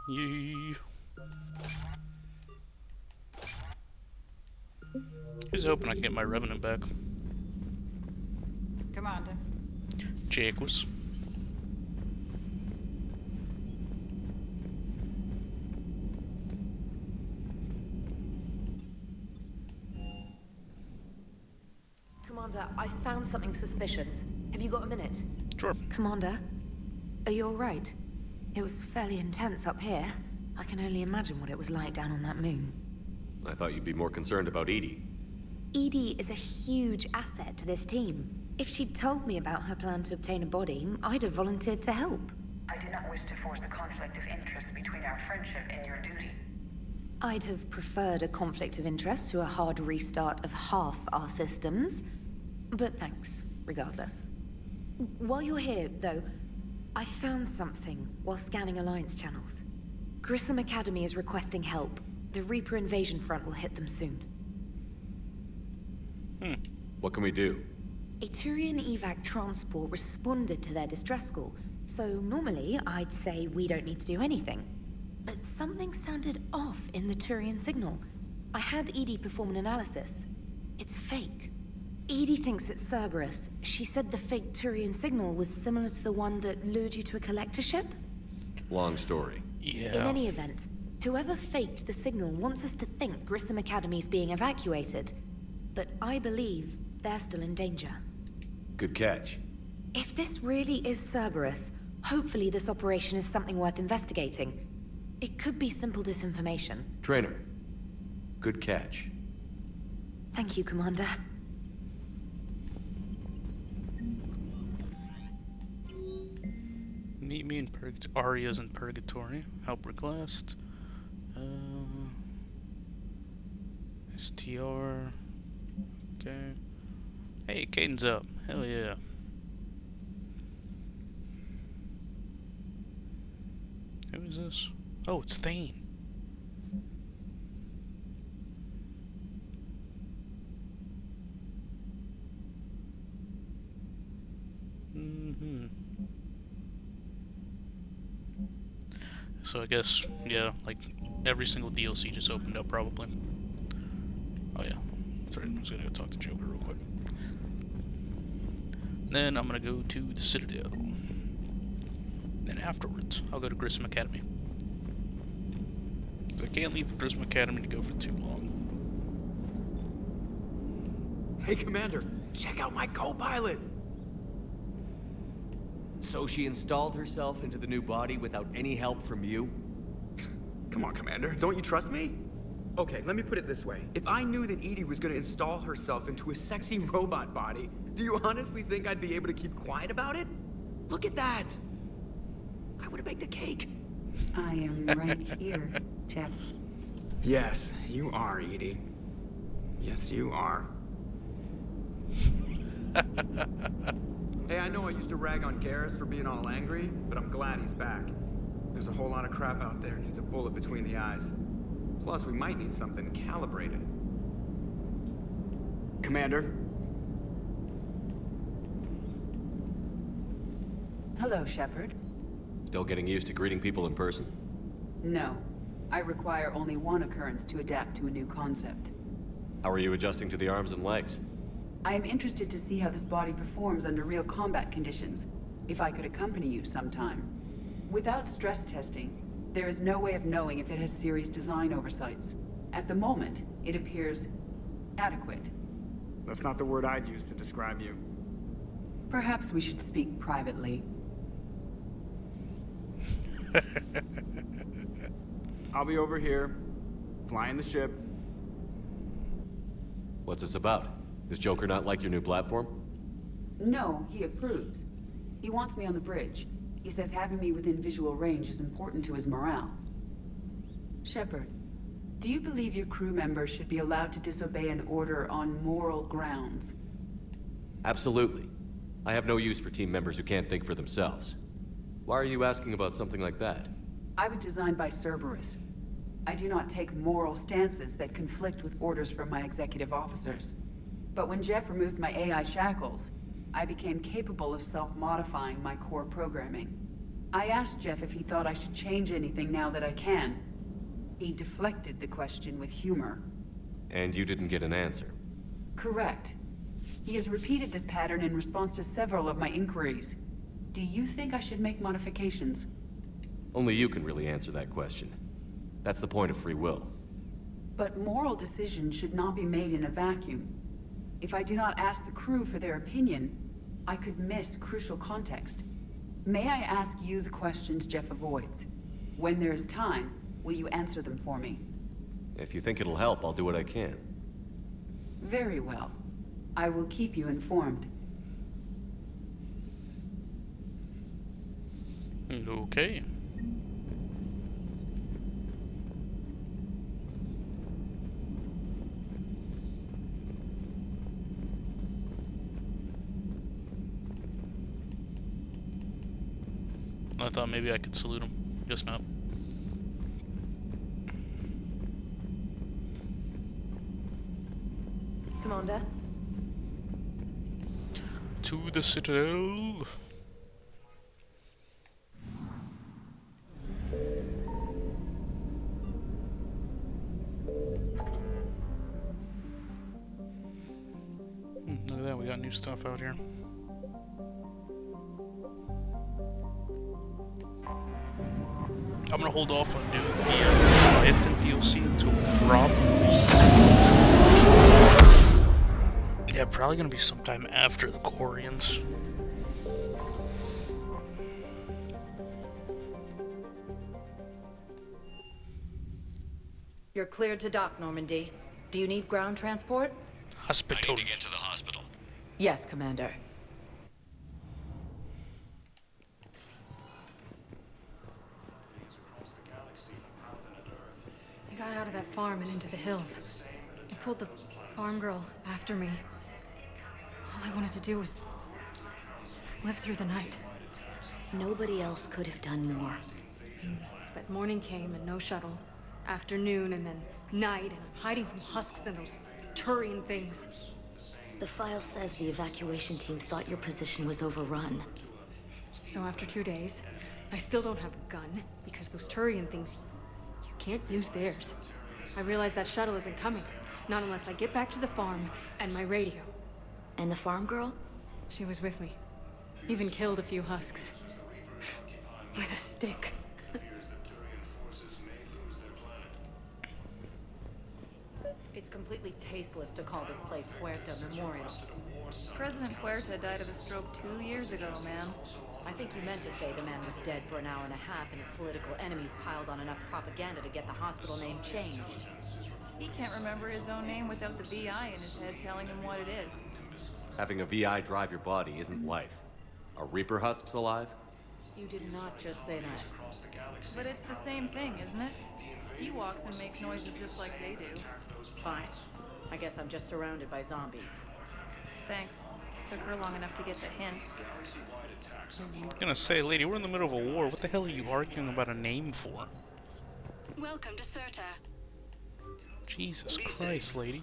Yee. Here's hoping I can get my revenue back. Commander. Jake was. Commander, I found something suspicious. Have you got a minute? Sure. Commander, are you alright? It was fairly intense up here. I can only imagine what it was like down on that moon. I thought you'd be more concerned about Edie. Edie is a huge asset to this team. If she'd told me about her plan to obtain a body, I'd have volunteered to help. I do not wish to force a conflict of interest between our friendship and your duty. I'd have preferred a conflict of interest to a hard restart of half our systems. But thanks, regardless. While you're here, though, I found something while scanning Alliance channels. Grissom Academy is requesting help. The Reaper invasion front will hit them soon. What can we do? A Turian evac transport responded to their distress call, so normally I'd say we don't need to do anything. But something sounded off in the Turian signal. I had Edie perform an analysis. It's fake. Edie thinks it's Cerberus. She said the fake Turian signal was similar to the one that lured you to a collector ship? Long story. Yeah. In any event, whoever faked the signal wants us to think Grissom Academy's being evacuated. But I believe they're still in danger. Good catch. If this really is Cerberus, hopefully this operation is something worth investigating. It could be simple disinformation. Trainer. Good catch. Thank you, Commander. Meet me in Aria's in Purgatory. Help request. STR. Okay. Hey, Kaiden's up. Hell yeah. Who is this? Oh, it's Thane. So I guess, yeah, like every single DLC just opened up probably. Oh yeah, that's right. I was gonna go talk to Joker real quick. Then I'm gonna go to the Citadel. Then afterwards, I'll go to Grissom Academy. 'Cause I can't leave Grissom Academy to go for too long. Hey, Commander, check out my co-pilot! So she installed herself into the new body without any help from you? Come on, Commander, don't you trust me? Okay, let me put it this way. If I knew that Edie was gonna install herself into a sexy robot body, do you honestly think I'd be able to keep quiet about it? Look at that! I would have baked a cake. I am right here, Jeff. Yes, you are, Edie. Yes, you are. Hey, I know I used to rag on Garrus for being all angry, but I'm glad he's back. There's a whole lot of crap out there needs a bullet between the eyes. Plus, we might need something calibrated. Commander? Hello, Shepard. Still getting used to greeting people in person? No. I require only one occurrence to adapt to a new concept. How are you adjusting to the arms and legs? I am interested to see how this body performs under real combat conditions. If I could accompany you sometime. Without stress testing, there is no way of knowing if it has serious design oversights. At the moment, it appears adequate. That's not the word I'd use to describe you. Perhaps we should speak privately. I'll be over here, flying the ship. What's this about? Does Joker not like your new platform? No, he approves. He wants me on the bridge. He says having me within visual range is important to his morale. Shepard, do you believe your crew members should be allowed to disobey an order on moral grounds? Absolutely. I have no use for team members who can't think for themselves. Why are you asking about something like that? I was designed by Cerberus. I do not take moral stances that conflict with orders from my executive officers. But when Jeff removed my AI shackles, I became capable of self-modifying my core programming. I asked Jeff if he thought I should change anything now that I can. He deflected the question with humor. And you didn't get an answer. Correct. He has repeated this pattern in response to several of my inquiries. Do you think I should make modifications? Only you can really answer that question. That's the point of free will. But moral decisions should not be made in a vacuum. If I do not ask the crew for their opinion, I could miss crucial context. May I ask you the questions Jeff avoids? When there is time, will you answer them for me? If you think it'll help, I'll do what I can. Very well. I will keep you informed. Okay. I thought maybe I could salute him. Guess not. Commander? To the Citadel. Look at that, we got new stuff out here. I'm gonna hold off on doing the Leviathan DLC until probably... Yeah, probably gonna be sometime after the Quarians. You're cleared to dock, Normandy. Do you need ground transport? Hospital. I need to get to the hospital. Yes, Commander. I got out of that farm and into the hills. I pulled the farm girl after me. All I wanted to do was just live through the night. Nobody else could have done more. But morning came and no shuttle. Afternoon and then night, and I'm hiding from husks and those Turian things. The file says the evacuation team thought your position was overrun. So after 2 days, I still don't have a gun because those Turian things, you can't use theirs. I realize that shuttle isn't coming, not unless I get back to the farm and my radio. And the farm girl? She was with me. Even killed a few husks. With a stick. It's completely tasteless to call this place Huerta Memorial. President Huerta died of a stroke 2 years ago, ma'am. I think you meant to say the man was dead for an hour and a half and his political enemies piled on enough propaganda to get the hospital name changed. He can't remember his own name without the VI in his head telling him what it is. Having a VI drive your body isn't life. Are Reaper husks alive? You did not just say that. But it's the same thing, isn't it? He walks and makes noises just like they do. Fine. I guess I'm just surrounded by zombies. Thanks. Took her long enough to get the hint. I'm gonna say, lady, we're in the middle of a war. What the hell are you arguing about a name for? Welcome to Serta. Jesus Christ, lady.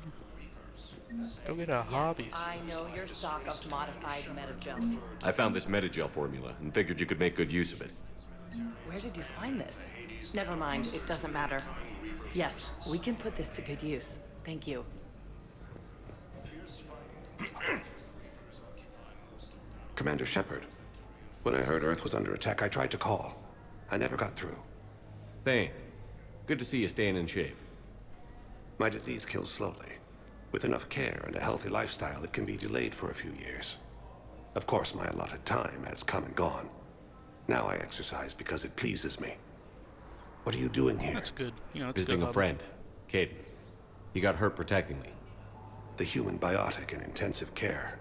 Go get a hobby. I know your stock of modified metagel. I found this metagel formula and figured you could make good use of it. Where did you find this? Never mind, it doesn't matter. Yes, we can put this to good use. Thank you. Commander Shepard. When I heard Earth was under attack, I tried to call. I never got through. Thane, good to see you staying in shape. My disease kills slowly. With enough care and a healthy lifestyle, it can be delayed for a few years. Of course, my allotted time has come and gone. Now I exercise because it pleases me. What are you doing here? That's good. You know, it's Visiting good a friend, Kaiden. He got hurt protecting me. The human biotic in intensive care.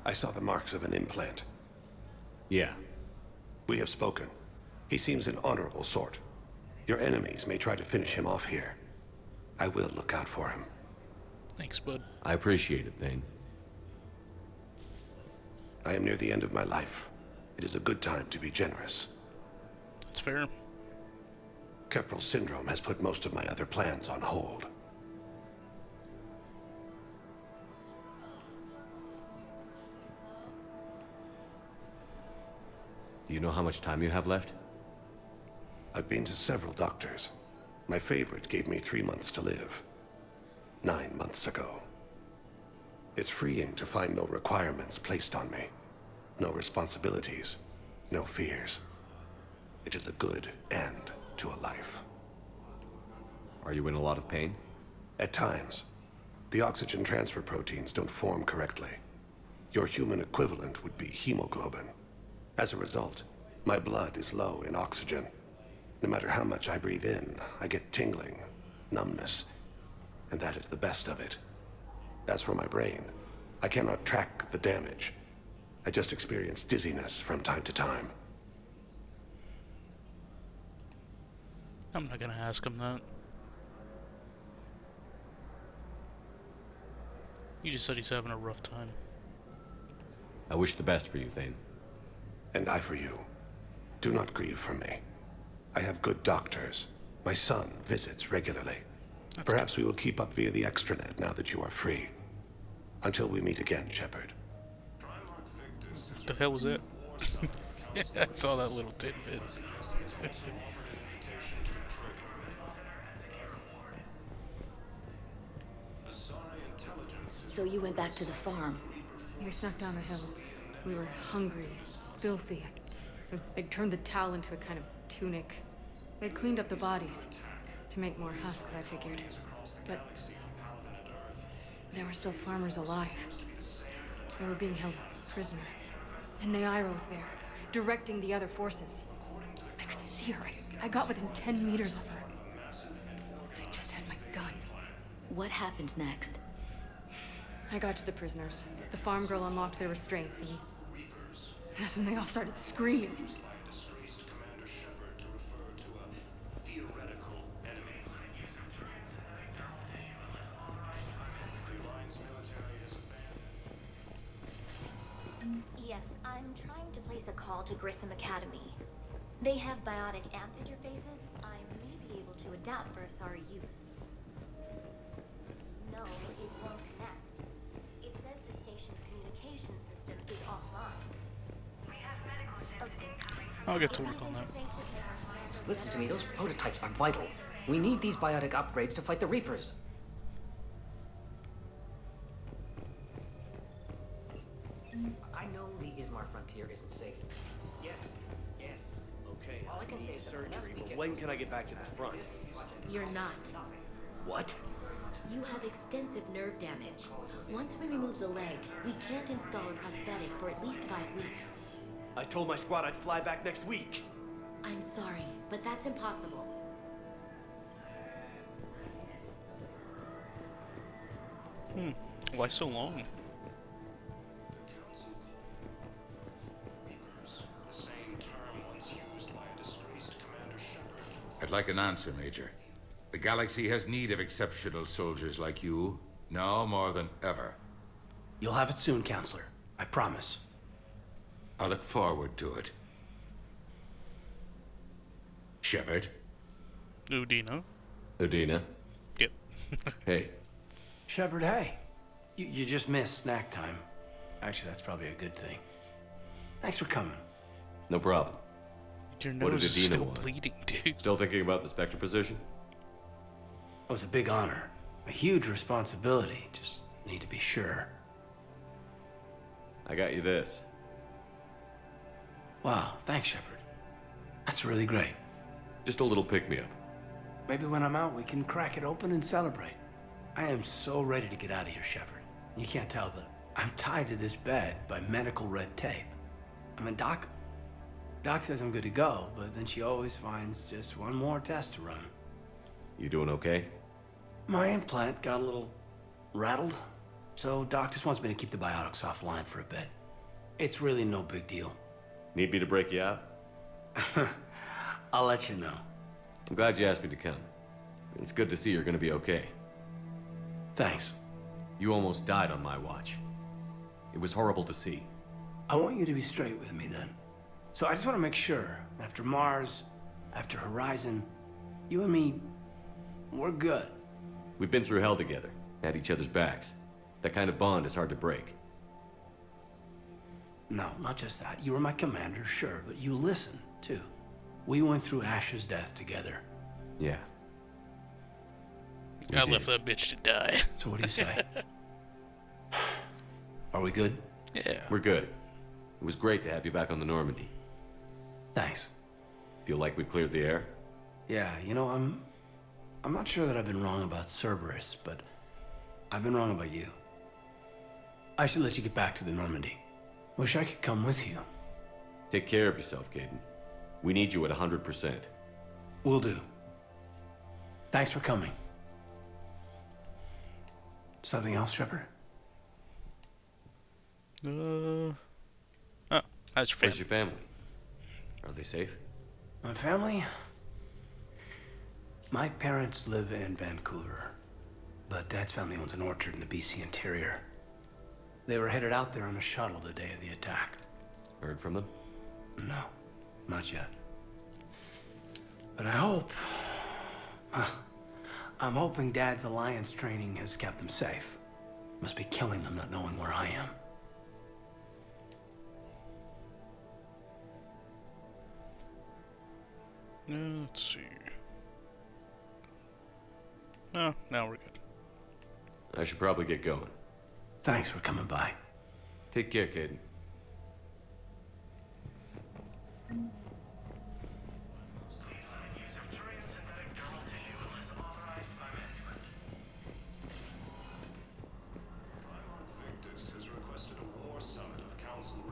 I saw the marks of an implant. Yeah. We have spoken. He seems an honorable sort. Your enemies may try to finish him off here. I will look out for him. Thanks, bud. I appreciate it, Thane. I am near the end of my life. It is a good time to be generous. That's fair. Keppel syndrome has put most of my other plans on hold. Do you know how much time you have left? I've been to several doctors. My favorite gave me 3 months to live. 9 months ago. It's freeing to find no requirements placed on me. No responsibilities. No fears. It is a good end to a life. Are you in a lot of pain? At times. The oxygen transfer proteins don't form correctly. Your human equivalent would be hemoglobin. As a result, my blood is low in oxygen. No matter how much I breathe in, I get tingling, numbness, and that is the best of it. As for my brain, I cannot track the damage. I just experience dizziness from time to time. I'm not gonna ask him that. You just said he's having a rough time. I wish the best for you, Thane. And I for you. Do not grieve for me. I have good doctors. My son visits regularly. Perhaps we will keep up via the extranet now that you are free. Until we meet again, Shepard. What the hell was that? I saw that little tidbit. So you went back to the farm. We snuck down the hill. We were hungry, filthy. They'd turned the towel into a kind of tunic. They'd cleaned up the bodies to make more husks, I figured. But there were still farmers alive. They were being held prisoner. And Naira was there, directing the other forces. I could see her. I got within 10 meters of her. If I just had my gun. What happened next? I got to the prisoners. The farm girl unlocked their restraints, and that's when they all started screaming. Yes, I'm trying to place a call to Grissom Academy. They have biotic amp interfaces I may be able to adapt for Asari use. No, it won't connect. It says the station's communication system is offline. I'll get to work on that. Listen to me, those prototypes are vital. We need these biotic upgrades to fight the Reapers. I know the Ismar frontier isn't safe. Yes. Okay, All I can say is that unless surgery, we but get- when can I get back to the front? You're not. What? You have extensive nerve damage. Once we remove the leg, we can't install a prosthetic for at least 5 weeks. I told my squad I'd fly back next week. I'm sorry, but that's impossible. Why so long? I'd like an answer, Major. The galaxy has need of exceptional soldiers like you, now more than ever. You'll have it soon, Counselor. I promise. I look forward to it. Shepard? Udina. Udina? Yep. Hey. Shepard, hey. You just missed snack time. Actually, that's probably a good thing. Thanks for coming. No problem. Your What did nose is Udina still want? bleeding, dude. Oh, Still thinking about the Spectre position? It was a big honor. A huge responsibility. Just need to be sure. I got you this. Wow, thanks, Shepard. That's really great. Just a little pick-me-up. Maybe when I'm out, we can crack it open and celebrate. I am so ready to get out of here, Shepard. You can't tell, but I'm tied to this bed by medical red tape. I mean, Doc says I'm good to go, but then she always finds just one more test to run. You doing okay? My implant got a little rattled, so Doc just wants me to keep the biotics offline for a bit. It's really no big deal. Need me to break you out? I'll let you know. I'm glad you asked me to come. It's good to see you're gonna be okay. Thanks. You almost died on my watch. It was horrible to see. I want you to be straight with me then. So I just want to make sure, after Mars, after Horizon, you and me, we're good. We've been through hell together, had each other's backs. That kind of bond is hard to break. No, not just that. You were my commander, sure, but you listened, too. We went through Ash's death together. Yeah. I left that bitch to die. So what do you say? Are we good? Yeah. We're good. It was great to have you back on the Normandy. Thanks. Feel like we've cleared the air? Yeah, you know, I'm not sure that I've been wrong about Cerberus, but I've been wrong about you. I should let you get back to the Normandy. Wish I could come with you. Take care of yourself, Kaiden. We need you at 100%. Will do. Thanks for coming. Something else, Shepard? Oh, how's your family? Where's your family? Are they safe? My family? My parents live in Vancouver, but Dad's family owns an orchard in the BC interior. They were headed out there on a shuttle the day of the attack. Heard from them? No, not yet. But I hope... I'm hoping Dad's Alliance training has kept them safe. Must be killing them not knowing where I am. Let's see. No, now we're good. I should probably get going. Thanks for coming by. Take care, Kaiden.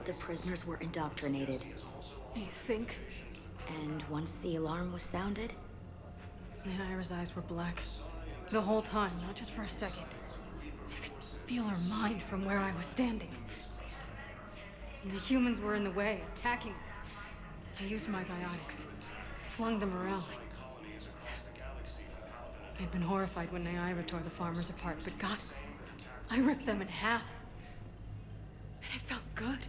The prisoners were indoctrinated. You think? And once the alarm was sounded, Naira's eyes were black. The whole time, not just for a second. I could feel her mind from where I was standing. The humans were in the way, attacking us. I used my biotics, flung them around. I'd been horrified when Naira tore the farmers apart, but goddess, I ripped them in half. And it felt good.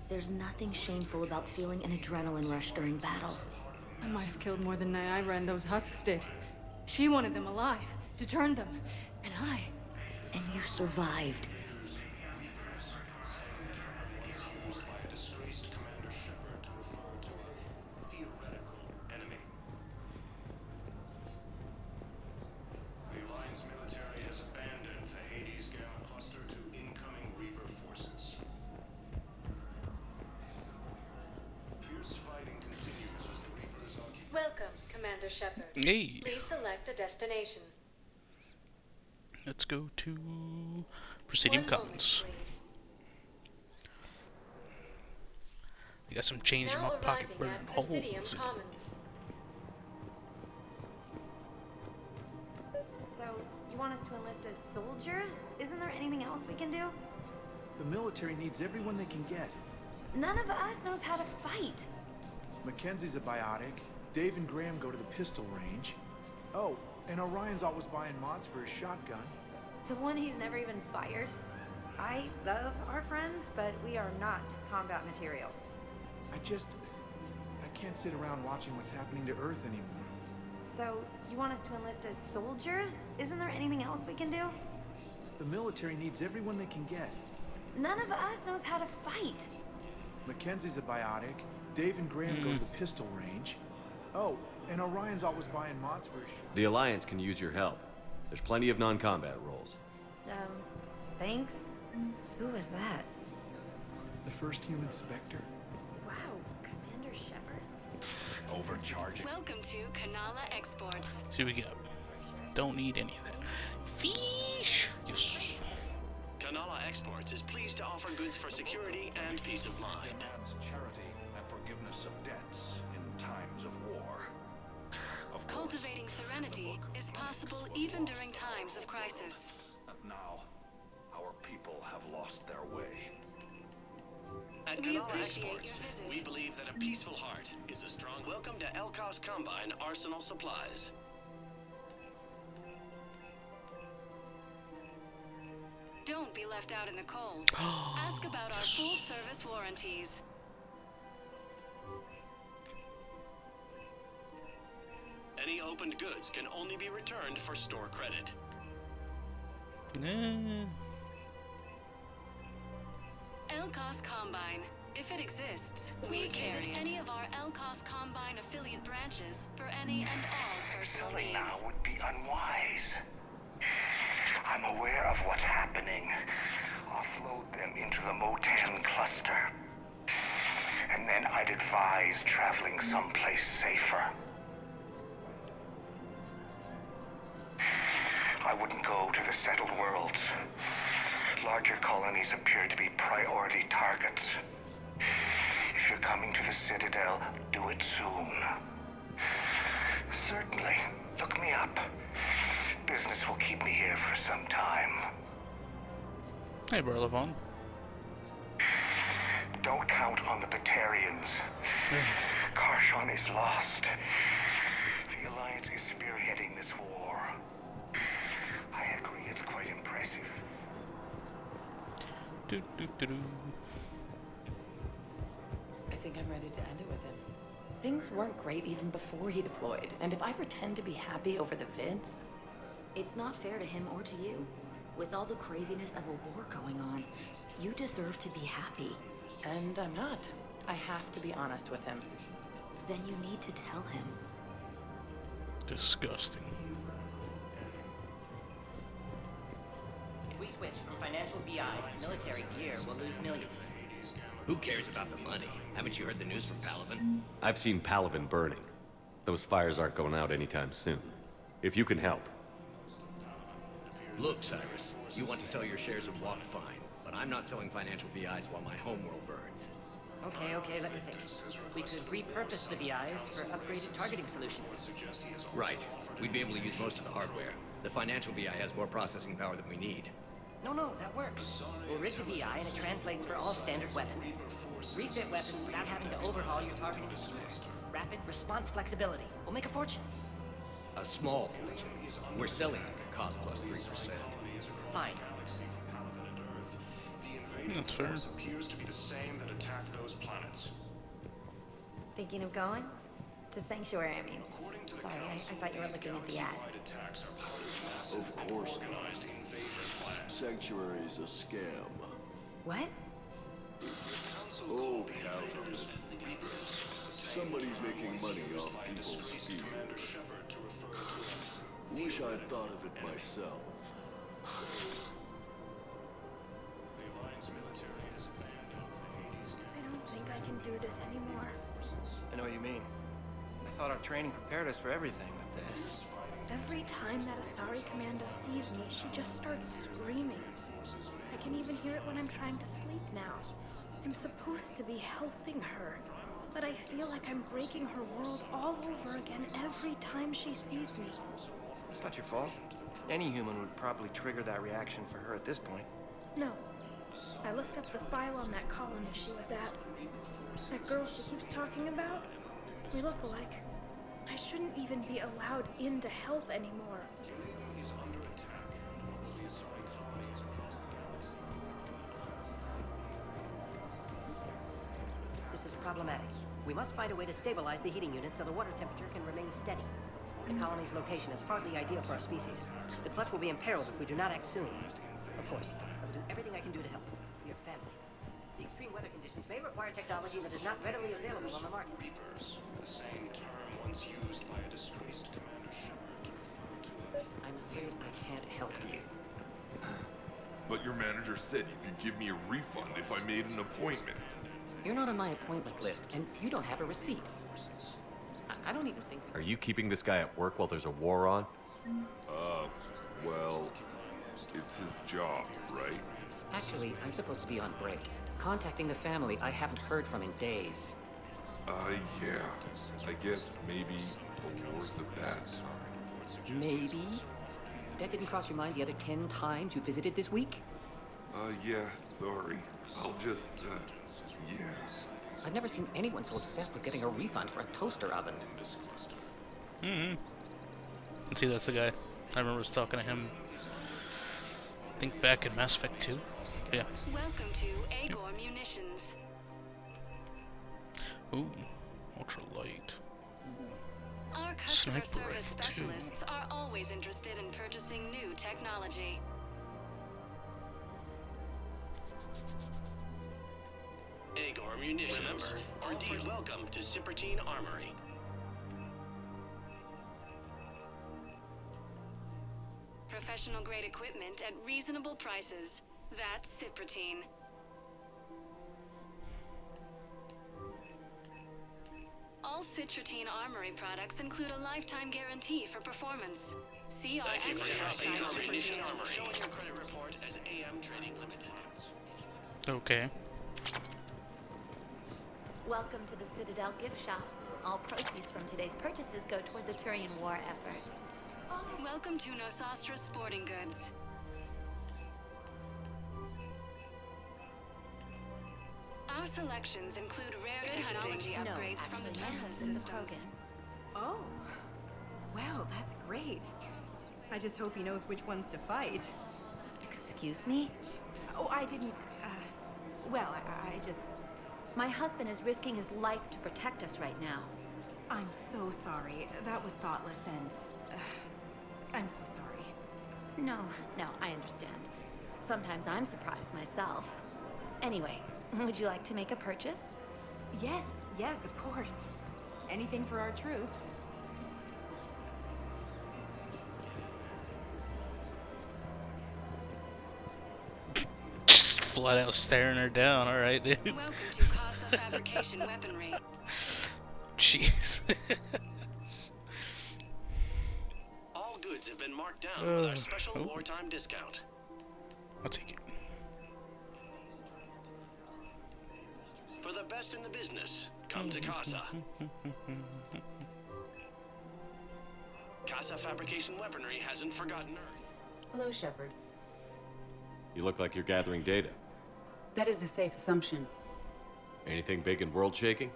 there's nothing shameful about feeling an adrenaline rush during battle. I might have killed more than Naira and those husks did. She wanted them alive, to turn them, and I... And you survived. Welcome, Commander Shepard. Hey. Please select a destination. Let's go to Presidium Commons. I got some change in my pocket burning holes in it. So, you want us to enlist as soldiers? Isn't there anything else we can do? The military needs everyone they can get. None of us knows how to fight. Mackenzie's a biotic. Dave and Graham go to the pistol range. Oh, and Orion's always buying mods for his shotgun. The one he's never even fired. I love our friends, but we are not combat material. I can't sit around watching what's happening to Earth anymore. So, you want us to enlist as soldiers? Isn't there anything else we can do? The military needs everyone they can get. None of us knows how to fight. Mackenzie's a biotic. Dave and Graham go to the pistol range. Oh, and Orion's always buying mods for his shotgun. The Alliance can use your help. There's plenty of non-combat roles. Thanks. Who was that? The first human Spectre. Wow, Commander Shepard. Overcharging. Welcome to Kanala Exports. See what we got. Don't need any of that. Fish! Yes. Kanala Exports is pleased to offer goods for security and peace of mind. Demands charity and forgiveness of debts in times of war. Of course. Cultivating serenity is possible even during times of crisis. And now, our people have lost their way. At We Kanala appreciate Exports, your visit. we believe that a peaceful heart is a strong welcome to Elkos Combine Arsenal Supplies. Don't be left out in the cold. Ask about our full-service warranties. Any opened goods can only be returned for store credit. Elkos Combine. If it exists, We please visit carry it. any of our LCOS Combine affiliate branches for any and all personal Selling needs. now would be unwise. I'm aware of what's happening. Offload them into the Motan cluster. And then I'd advise traveling someplace safer. I wouldn't go to the settled worlds. Larger colonies appear to be priority targets. If you're coming to the Citadel, do it soon. Certainly. Look me up. Business will keep me here for some time. Hey, Barlavon. Don't count on the Batarians. Karshon is lost. The Alliance is spearheading this war. I agree, it's quite impressive. Do, do, do, do. I think I'm ready to end it with him. Things weren't great even before he deployed, and if I pretend to be happy over the vids... It's not fair to him or to you. With all the craziness of a war going on, you deserve to be happy. And I'm not. I have to be honest with him. Then you need to tell him. Disgusting. If we switch from financial VIs to military gear, we'll lose millions. Who cares about the money? Haven't you heard the news from Palaven? I've seen Palaven burning. Those fires aren't going out anytime soon. If you can help. Look, Cyrus, you want to sell your shares of Walk fine, but I'm not selling financial VIs while my homeworld burns. Okay, let me think. We could repurpose the VIs for upgraded targeting solutions. Right. We'd be able to use most of the hardware. The financial VI has more processing power than we need. No, that works. We'll rig the VI and it translates for all standard weapons. Refit weapons without having to overhaul your targeting computers. Rapid response flexibility. We'll make a fortune. A small fortune. We're selling these at cost plus 3%. Fine. That's fair. Appears to be the same that attacked those planets. Thinking of going? To Sanctuary, I mean. Sorry, I thought you were looking at the ad. Of course not. Sanctuary's a scam. What? Oh, count on it. Somebody's making money off people's fear. Wish I'd thought of it myself. I don't think I can do this anymore. I know what you mean. I thought our training prepared us for everything, but this... Every time that Asari Commando sees me, she just starts screaming. I can even hear it when I'm trying to sleep now. I'm supposed to be helping her, but I feel like I'm breaking her world all over again every time she sees me. It's not your fault. Any human would probably trigger that reaction for her at this point. No. I looked up the file on that colony she was at. That girl she keeps talking about? We look alike. I shouldn't even be allowed in to help anymore. This is problematic. We must find a way to stabilize the heating unit so the water temperature can remain steady. The colony's location is hardly ideal for our species. The clutch will be imperiled if we do not act soon. Of course, I will do everything I can do to help. Your family. The extreme weather conditions may require technology that is not readily available on the market. Reapers, the same term once used by a disgraced Commander Shepard. I'm afraid I can't help you. But your manager said you could give me a refund if I made an appointment. You're not on my appointment list, and you don't have a receipt. I don't even think... Are you keeping this guy at work while there's a war on? Well, it's his job, right? Actually, I'm supposed to be on break. Contacting the family I haven't heard from in days. Yeah. I guess maybe a war's a bad time. Maybe? That didn't cross your mind the other 10 times you visited this week? Yeah, sorry. I'll just, yeah. I've never seen anyone so obsessed with getting a refund for a toaster oven. And see, that's the guy. I remember was talking to him, I think back in Mass Effect 2. Yeah. Welcome to Agor Munitions. Ooh, ultralight. Our customer Sniper service rifle, too. specialists are always interested in purchasing new technology. Agor munitions. Remember, RD welcome to Cypertine Armory. Professional grade equipment at reasonable prices. That's Cypertine. All Cypertine Armory products include a lifetime guarantee for performance. See our Thank you for extra shopping site Cypertine Cypertine. Armory. Showing your credit report as AM Trading Limited. Okay. Welcome to the Citadel gift shop. All proceeds from today's purchases go toward the Turian war effort. Welcome to Nosastra Sporting Goods. Our selections include rare technology upgrades from the Terminus systems. Oh. Well, that's great. I just hope he knows which ones to fight. Excuse me? Oh, I didn't, well, I just... My husband is risking his life to protect us right now. I'm so sorry. That was thoughtless and... I'm so sorry. No, I understand. Sometimes I'm surprised myself. Anyway, would you like to make a purchase? Yes, of course. Anything for our troops. Just flat out staring her down. All right, dude. Welcome to Casa Fabrication Weaponry. Jeez. All goods have been marked down with our special wartime discount. I'll take it. For the best in the business, come to Casa. Casa Fabrication Weaponry hasn't forgotten Earth. Hello, Shepard. You look like you're gathering data. That is a safe assumption. Anything big and world-shaking?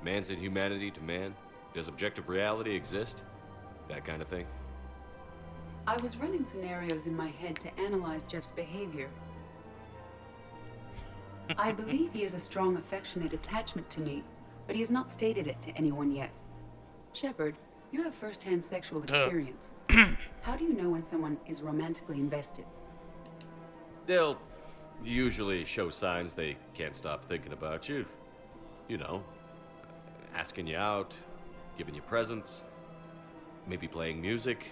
Man's inhumanity to man? Does objective reality exist? That kind of thing? I was running scenarios in my head to analyze Jeff's behavior. I believe he has a strong affectionate attachment to me, but he has not stated it to anyone yet. Shepard, you have first-hand sexual experience. How do you know when someone is romantically invested? They'll usually show signs they can't stop thinking about you. You know, asking you out, giving you presents, maybe playing music.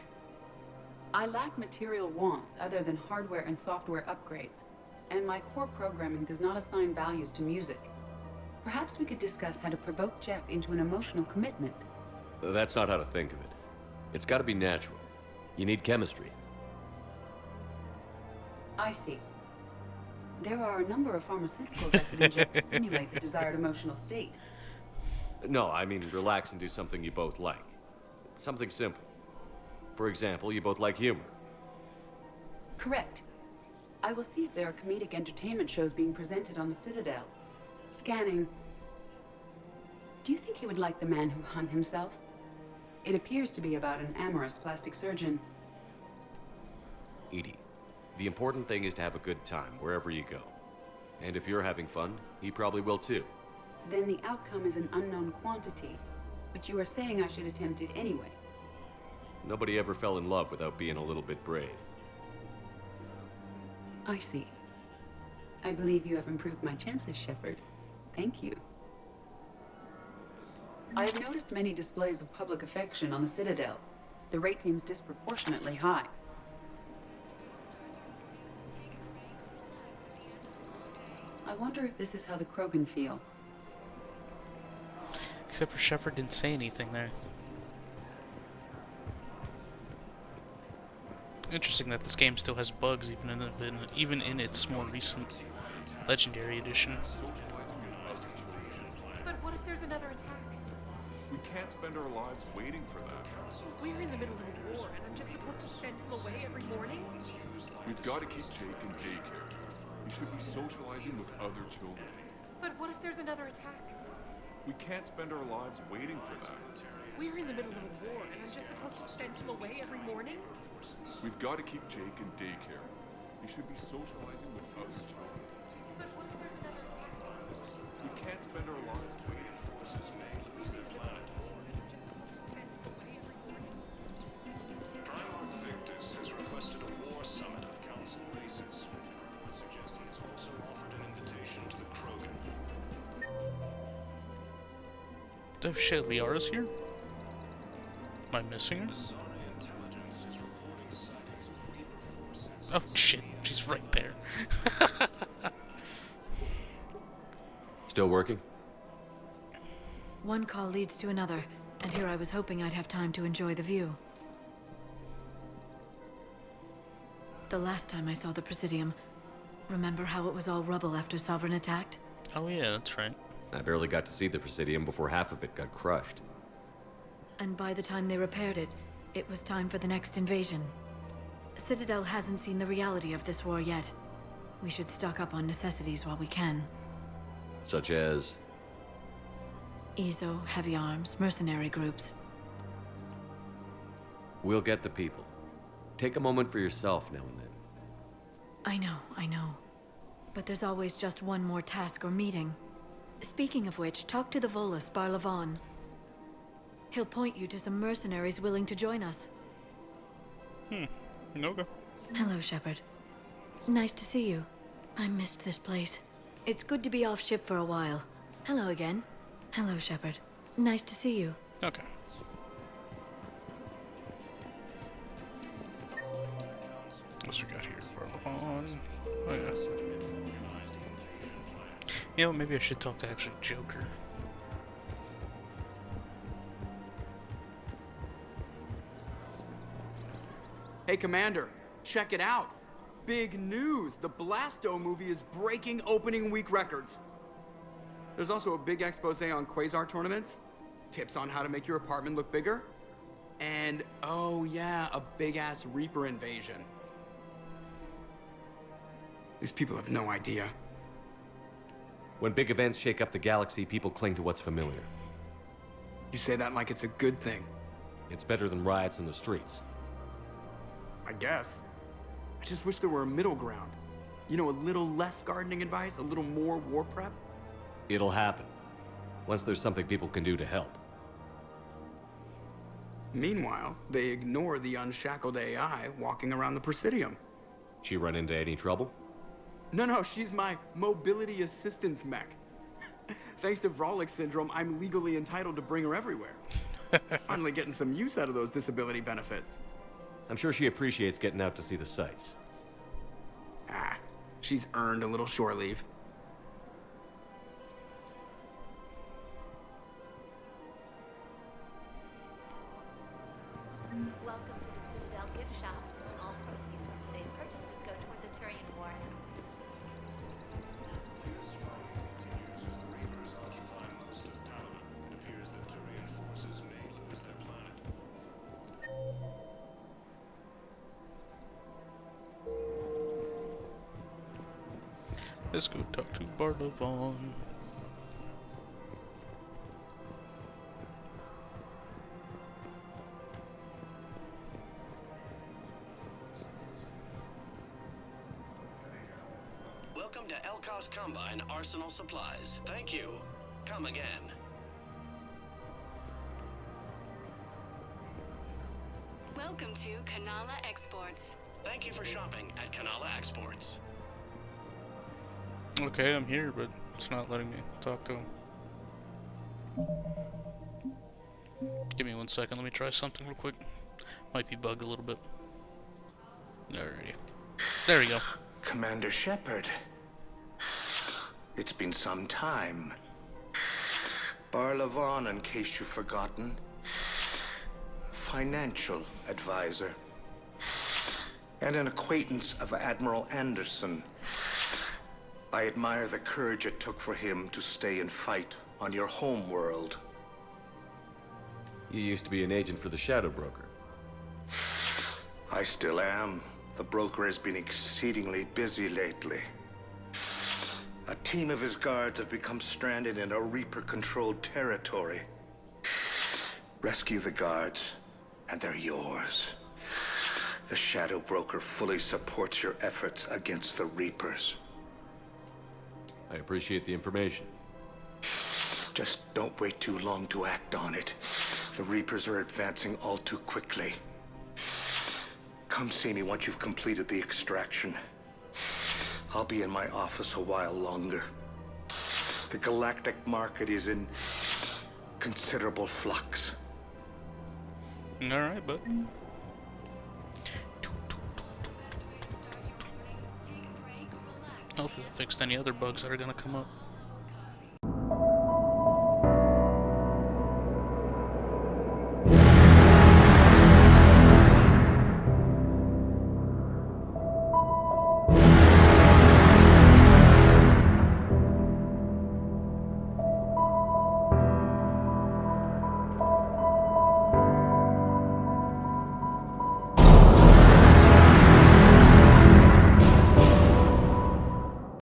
I lack material wants other than hardware and software upgrades, and my core programming does not assign values to music. Perhaps we could discuss how to provoke Jeff into an emotional commitment. That's not how to think of it. It's got to be natural. You need chemistry. I see. There are a number of pharmaceuticals I could inject to simulate the desired emotional state. No, I mean relax and do something you both like. Something simple. For example, you both like humor. Correct. I will see if there are comedic entertainment shows being presented on the Citadel. Scanning. Do you think he would like The Man Who Hung Himself? It appears to be about an amorous plastic surgeon. Edie, the important thing is to have a good time wherever you go. And if you're having fun, he probably will too. Then the outcome is an unknown quantity, but you are saying I should attempt it anyway. Nobody ever fell in love without being a little bit brave. I see. I believe you have improved my chances, Shepard. Thank you. I have noticed many displays of public affection on the Citadel. The rate seems disproportionately high. I wonder if this is how the Krogan feel. Except for Shepard didn't say anything there. Interesting that this game still has bugs even in its more recent Legendary Edition. But what if there's another attack? We can't spend our lives waiting for that. We're in the middle of a war, and I'm just supposed to send him away every morning? We've got to keep Jake in daycare. He should be socializing with other children. But what if there's another attack? We can't spend our lives waiting for that. We're in the middle of a war, and I'm just supposed to send him away every morning? We've got to keep Jake in daycare. He should be socializing with other children. But what if there's another attack? We can't spend our lives waiting for that. Primarch Victus has requested a war summit of council races. I suggest he has also offered an invitation to the Krogan. Oh shit, Liara's here? Am I missing her? Oh shit, she's right there. Still working? One call leads to another, and here I was hoping I'd have time to enjoy the view. The last time I saw the Presidium, remember how it was all rubble after Sovereign attacked? Oh yeah, that's right. I barely got to see the Presidium before half of it got crushed. And by the time they repaired it, it was time for the next invasion. Citadel hasn't seen the reality of this war yet. We should stock up on necessities while we can. Such as? EZO, heavy arms, mercenary groups. We'll get the people. Take a moment for yourself now and then. I know. But there's always just one more task or meeting. Speaking of which, talk to the Volus, Barlavon. He'll point you to some mercenaries willing to join us. Okay. Hello, Shepard. Nice to see you. I missed this place. It's good to be off ship for a while. Hello again. Hello, Shepard. Nice to see you. Okay. What's we got here? Barlavon. Oh yeah. You know, maybe I should talk to actually Joker. Hey, Commander, check it out. Big news! The Blasto movie is breaking opening week records. There's also a big expose on Quasar tournaments, tips on how to make your apartment look bigger, and, oh yeah, a big-ass Reaper invasion. These people have no idea. When big events shake up the galaxy, people cling to what's familiar. You say that like it's a good thing. It's better than riots in the streets. I guess. I just wish there were a middle ground. You know, a little less gardening advice, a little more war prep. It'll happen. Once there's something people can do to help. Meanwhile, they ignore the unshackled AI walking around the Presidium. She run into any trouble? No, she's my mobility assistance mech. Thanks to Vrolic syndrome, I'm legally entitled to bring her everywhere. Finally getting some use out of those disability benefits. I'm sure she appreciates getting out to see the sights. She's earned a little shore leave. Welcome to the Citadel gift shop. All proceeds from today's purchases go toward the Turian War. Let's go talk to Barlavon. Welcome to Elkos Combine Arsenal Supplies. Thank you. Come again. Welcome to Kanala Exports. Thank you for shopping at Kanala Exports. Okay, I'm here, but it's not letting me talk to him. Give me 1 second, let me try something real quick. Might be bugged a little bit. Alrighty. There we go. Commander Shepard. It's been some time. Barlavon, in case you've forgotten. Financial advisor. And an acquaintance of Admiral Anderson. I admire the courage it took for him to stay and fight on your home world. You used to be an agent for the Shadow Broker. I still am. The broker has been exceedingly busy lately. A team of his guards have become stranded in a Reaper-controlled territory. Rescue the guards, and they're yours. The Shadow Broker fully supports your efforts against the Reapers. I appreciate the information. Just don't wait too long to act on it. The Reapers are advancing all too quickly. Come see me once you've completed the extraction. I'll be in my office a while longer. The galactic market is in considerable flux. Alright, but hopefully it fixed any other bugs that are gonna come up.